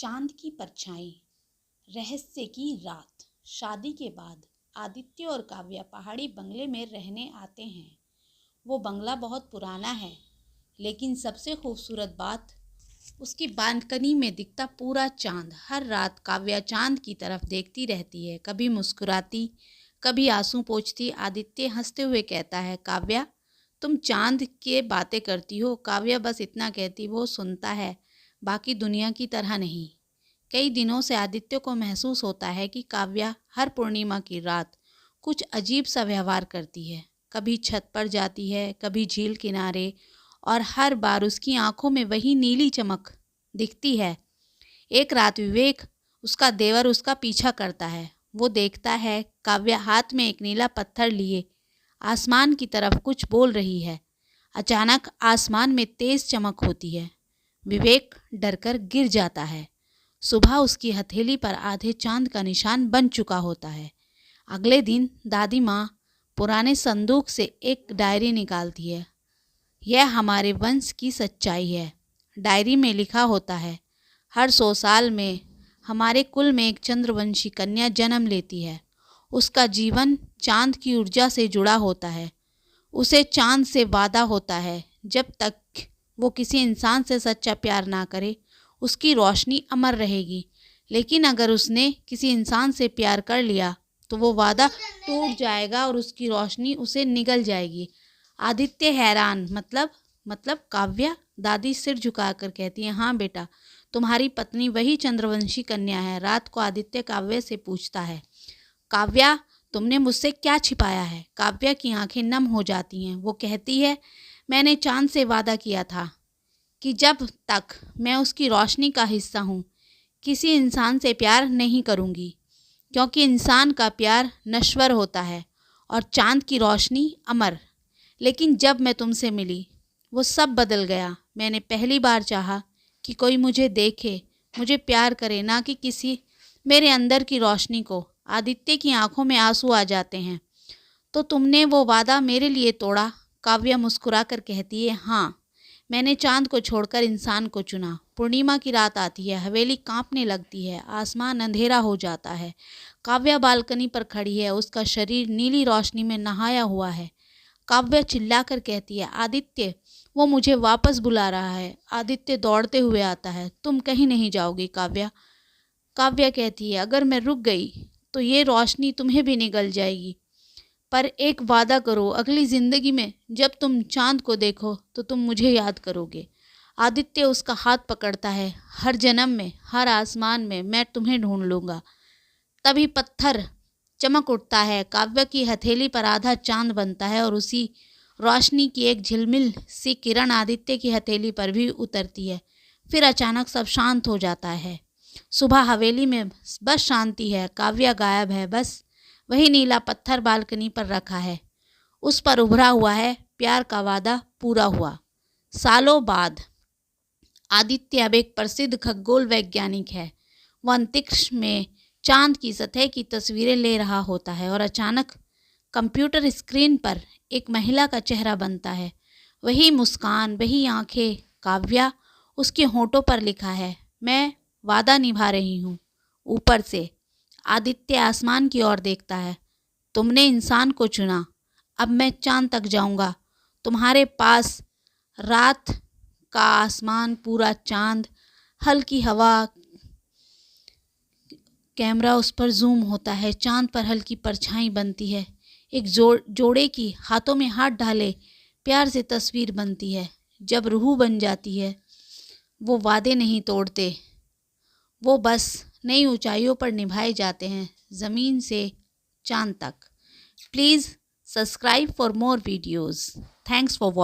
चांद की परछाई, रहस्य की रात। शादी के बाद आदित्य और काव्या पहाड़ी बंगले में रहने आते हैं। वो बंगला बहुत पुराना है, लेकिन सबसे खूबसूरत बात उसकी बालकनी में दिखता पूरा चांद। हर रात काव्या चांद की तरफ देखती रहती है, कभी मुस्कुराती, कभी आंसू पोंछती। आदित्य हंसते हुए कहता है, काव्या तुम चांद के बातें करती हो। काव्या बस इतना कहती, वो सुनता है, बाकी दुनिया की तरह नहीं। कई दिनों से आदित्य को महसूस होता है कि काव्या हर पूर्णिमा की रात कुछ अजीब सा व्यवहार करती है। कभी छत पर जाती है, कभी झील किनारे, और हर बार उसकी आंखों में वही नीली चमक दिखती है। एक रात विवेक, उसका देवर, उसका पीछा करता है। वो देखता है काव्या हाथ में एक नीला पत्थर लिए आसमान की तरफ कुछ बोल रही है। अचानक आसमान में तेज चमक होती है। विवेक डरकर गिर जाता है। सुबह उसकी हथेली पर आधे चांद का निशान बन चुका होता है। अगले दिन दादी माँ पुराने संदूक से एक डायरी निकालती है। यह हमारे वंश की सच्चाई है। डायरी में लिखा होता है, हर 100 साल में हमारे कुल में एक चंद्रवंशी कन्या जन्म लेती है। उसका जीवन चांद की ऊर्जा से जुड़ा होता है। उसे चांद से वादा होता है, जब तक वो किसी इंसान से सच्चा प्यार ना करे, उसकी रोशनी अमर रहेगी। लेकिन अगर उसने किसी इंसान से प्यार कर लिया तो वो वादा टूट जाएगा और उसकी रोशनी उसे निगल जाएगी। आदित्य हैरान, मतलब काव्या? दादी सिर झुकाकर कहती है, हाँ बेटा, तुम्हारी पत्नी वही चंद्रवंशी कन्या है। रात को आदित्य काव्या से पूछता है, काव्या तुमने मुझसे क्या छिपाया है? काव्या की आंखें नम हो जाती हैं। वो कहती है, मैंने चांद से वादा किया था कि जब तक मैं उसकी रोशनी का हिस्सा हूँ, किसी इंसान से प्यार नहीं करूँगी, क्योंकि इंसान का प्यार नश्वर होता है और चांद की रोशनी अमर। लेकिन जब मैं तुमसे मिली, वो सब बदल गया। मैंने पहली बार चाहा कि कोई मुझे देखे, मुझे प्यार करे, ना कि किसी मेरे अंदर की रोशनी को। आदित्य की आंखों में आंसू आ जाते हैं। तो तुमने वो वादा मेरे लिए तोड़ा? काव्या मुस्कुरा कर कहती है, हाँ, मैंने चांद को छोड़कर इंसान को चुना। पूर्णिमा की रात आती है, हवेली कांपने लगती है, आसमान अंधेरा हो जाता है। काव्या बालकनी पर खड़ी है, उसका शरीर नीली रोशनी में नहाया हुआ है। काव्या चिल्लाकर कहती है, आदित्य, वो मुझे वापस बुला रहा है। आदित्य दौड़ते हुए आता है, तुम कहीं नहीं जाओगी काव्या। काव्या कहती है, अगर मैं रुक गई तो ये रोशनी तुम्हें भी निगल जाएगी। पर एक वादा करो, अगली जिंदगी में जब तुम चांद को देखो तो तुम मुझे याद करोगे। आदित्य उसका हाथ पकड़ता है, हर जन्म में, हर आसमान में मैं तुम्हें ढूंढ लूँगा। तभी पत्थर चमक उठता है, काव्या की हथेली पर आधा चांद बनता है और उसी रोशनी की एक झिलमिल सी किरण आदित्य की हथेली पर भी उतरती है। फिर अचानक सब शांत हो जाता है। सुबह हवेली में बस शांति है। काव्या गायब है, बस वही नीला पत्थर बालकनी पर रखा है। उस पर उभरा हुआ है, प्यार का वादा पूरा हुआ। सालों बाद आदित्य अब एक प्रसिद्ध खगोल वैज्ञानिक है। वह अंतरिक्ष में चांद की सतह की तस्वीरें ले रहा होता है और अचानक कंप्यूटर स्क्रीन पर एक महिला का चेहरा बनता है। वही मुस्कान, वही आंखें, काव्या। उसके होंठों पर लिखा है, मैं वादा निभा रही हूँ। ऊपर से आदित्य आसमान की ओर देखता है, तुमने इंसान को चुना, अब मैं चांद तक जाऊंगा। तुम्हारे पास रात का आसमान, पूरा चांद, हल्की हवा। कैमरा उस पर जूम होता है, चांद पर हल्की परछाई बनती है। एक जोड़े की हाथों में हाथ डाले प्यार से तस्वीर बनती है। जब रूह बन जाती है, वो वादे नहीं तोड़ते, वो बस नई ऊंचाइयों पर निभाए जाते हैं, ज़मीन से चांद तक। Please subscribe for more videos. Thanks for watching.